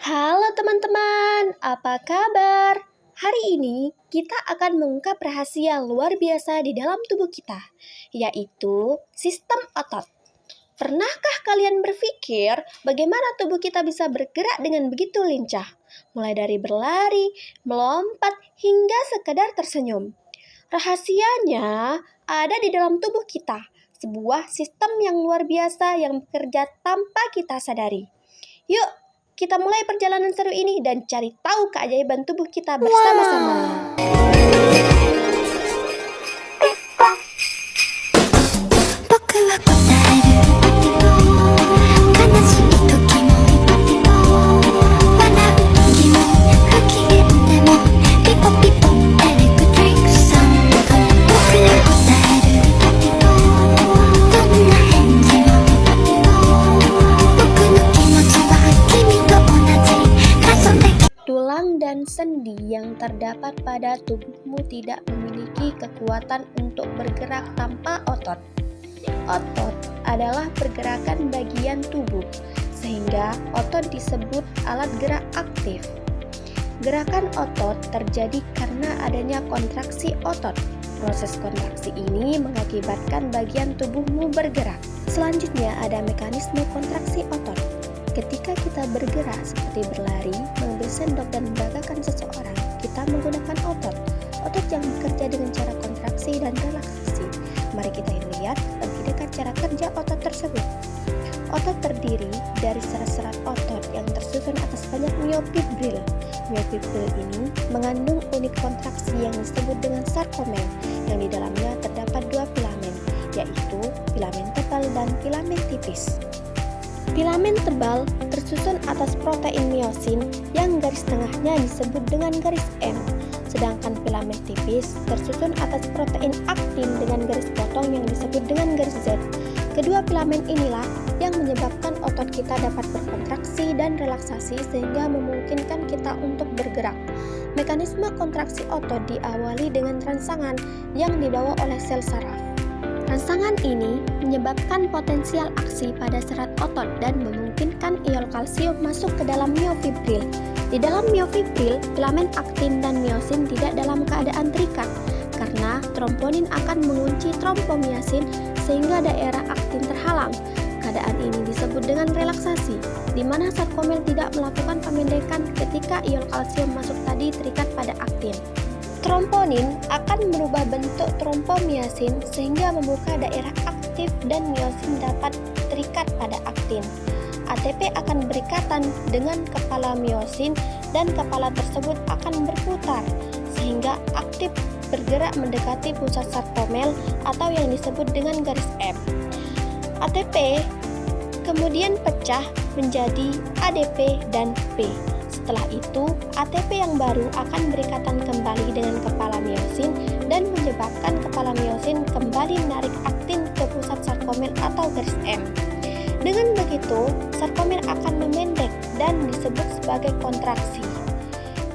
Halo teman-teman, apa kabar? Hari ini kita akan mengungkap rahasia luar biasa di dalam tubuh kita, yaitu sistem otot. Pernahkah kalian berpikir bagaimana tubuh kita bisa bergerak dengan begitu lincah? Mulai dari berlari, melompat, hingga sekedar tersenyum. Rahasianya ada di dalam tubuh kita, sebuah sistem yang luar biasa yang bekerja tanpa kita sadari. Yuk, kita mulai perjalanan seru ini dan cari tahu keajaiban tubuh kita bersama-sama. Tulang dan sendi yang terdapat pada tubuhmu tidak memiliki kekuatan untuk bergerak tanpa otot. Otot adalah pergerakan bagian tubuh, sehingga otot disebut alat gerak aktif. Gerakan otot terjadi karena adanya kontraksi otot. Proses kontraksi ini mengakibatkan bagian tubuhmu bergerak. Selanjutnya ada mekanisme kontraksi otot. Ketika kita bergerak seperti berlari, mengambil sendok dan membanggakan seseorang, kita menggunakan otot. Otot yang bekerja dengan cara kontraksi dan relaksasi. Mari kita lihat lebih dekat cara kerja otot tersebut. Otot terdiri dari serat-serat otot yang tersusun atas banyak myofibril. Myofibril ini mengandung unit kontraksi yang disebut dengan sarkomer, yang di dalamnya terdapat dua filamen, yaitu filamen tebal dan filamen tipis. Filamen tebal tersusun atas protein miosin yang garis tengahnya disebut dengan garis M, sedangkan filamen tipis tersusun atas protein aktin dengan garis potong yang disebut dengan garis Z. Kedua filamen inilah yang menyebabkan otot kita dapat berkontraksi dan relaksasi sehingga memungkinkan kita untuk bergerak. Mekanisme kontraksi otot diawali dengan rangsangan yang dibawa oleh sel saraf. Rangsangan ini menyebabkan potensial aksi pada serat otot dan memungkinkan ion kalsium masuk ke dalam myofibril. Di dalam myofibril, filamen aktin dan miosin tidak dalam keadaan terikat karena tromponin akan mengunci trompomiasin sehingga daerah aktin terhalang. Keadaan ini disebut dengan relaksasi, di mana sarkomer tidak melakukan pemendekan ketika ion kalsium masuk tadi terikat pada aktin. Tromponin akan merubah bentuk trompomiasin sehingga membuka daerah aktif dan miosin dapat terikat pada aktin. ATP akan berikatan dengan kepala miosin dan kepala tersebut akan berputar sehingga aktif bergerak mendekati pusat sarkomer atau yang disebut dengan garis M. ATP kemudian pecah menjadi ADP dan P. Setelah itu, ATP yang baru akan berikatan kembali dengan kepala miosin dan menyebabkan kepala miosin kembali menarik aktin ke pusat sarkomer atau garis M. Dengan begitu, sarkomer akan memendek dan disebut sebagai kontraksi.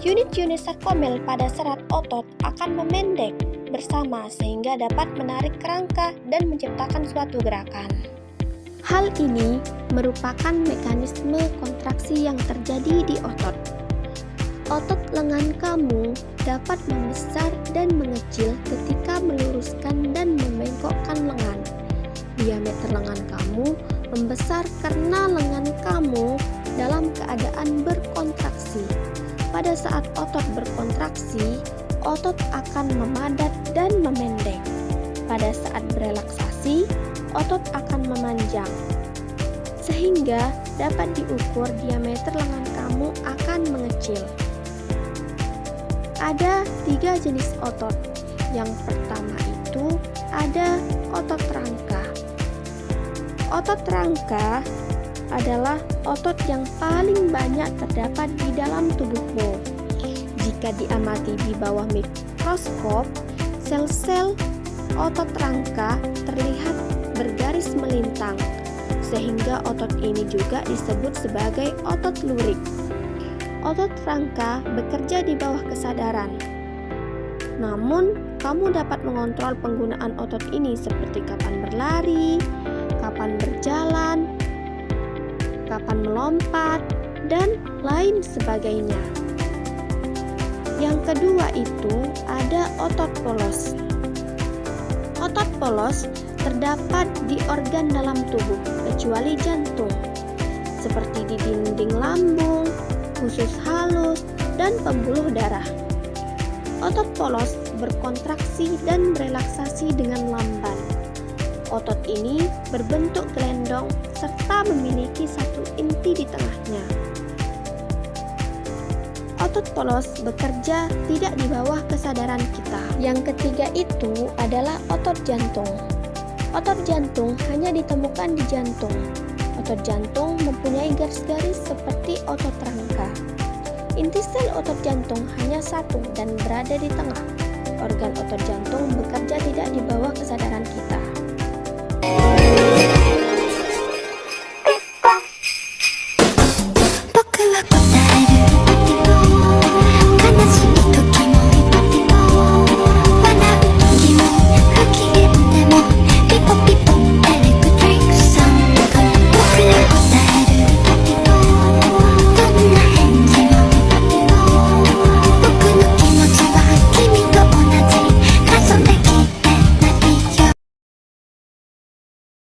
Unit-unit sarkomer pada serat otot akan memendek bersama sehingga dapat menarik kerangka dan menciptakan suatu gerakan. Hal ini merupakan mekanisme kontraksi yang terjadi di otot. Otot lengan kamu dapat membesar dan mengecil ketika meluruskan dan membengkokkan lengan. Diameter lengan kamu membesar karena lengan kamu dalam keadaan berkontraksi. Pada saat otot berkontraksi, otot akan memadat dan memendek. Pada saat berelaksasi, otot akan memanjang, sehingga dapat diukur diameter lengan kamu akan mengecil. Ada 3 jenis otot. Yang pertama itu ada otot rangka. Otot rangka adalah otot yang paling banyak terdapat di dalam tubuhmu. Jika diamati di bawah mikroskop, sel-sel otot rangka terlihat bergaris melintang, sehingga otot ini juga disebut sebagai otot lurik. Otot rangka bekerja di bawah kesadaran. Namun, kamu dapat mengontrol penggunaan otot ini seperti kapan berlari, kapan berjalan, kapan melompat, dan lain sebagainya. Yang kedua itu ada otot polos. Otot polos terdapat di organ dalam tubuh kecuali jantung, seperti di dinding lambung, usus halus, dan pembuluh darah. Otot polos berkontraksi dan relaksasi dengan lamban. Otot ini berbentuk gelendong serta memiliki satu inti di tengahnya. Otot polos bekerja tidak di bawah kesadaran kita. Yang ketiga itu adalah otot jantung. Otot jantung hanya ditemukan di jantung. Otot jantung mempunyai garis-garis seperti otot rangka. Inti sel otot jantung hanya satu dan berada di tengah. Organ otot jantung bekerja tidak di bawah kesadaran kita.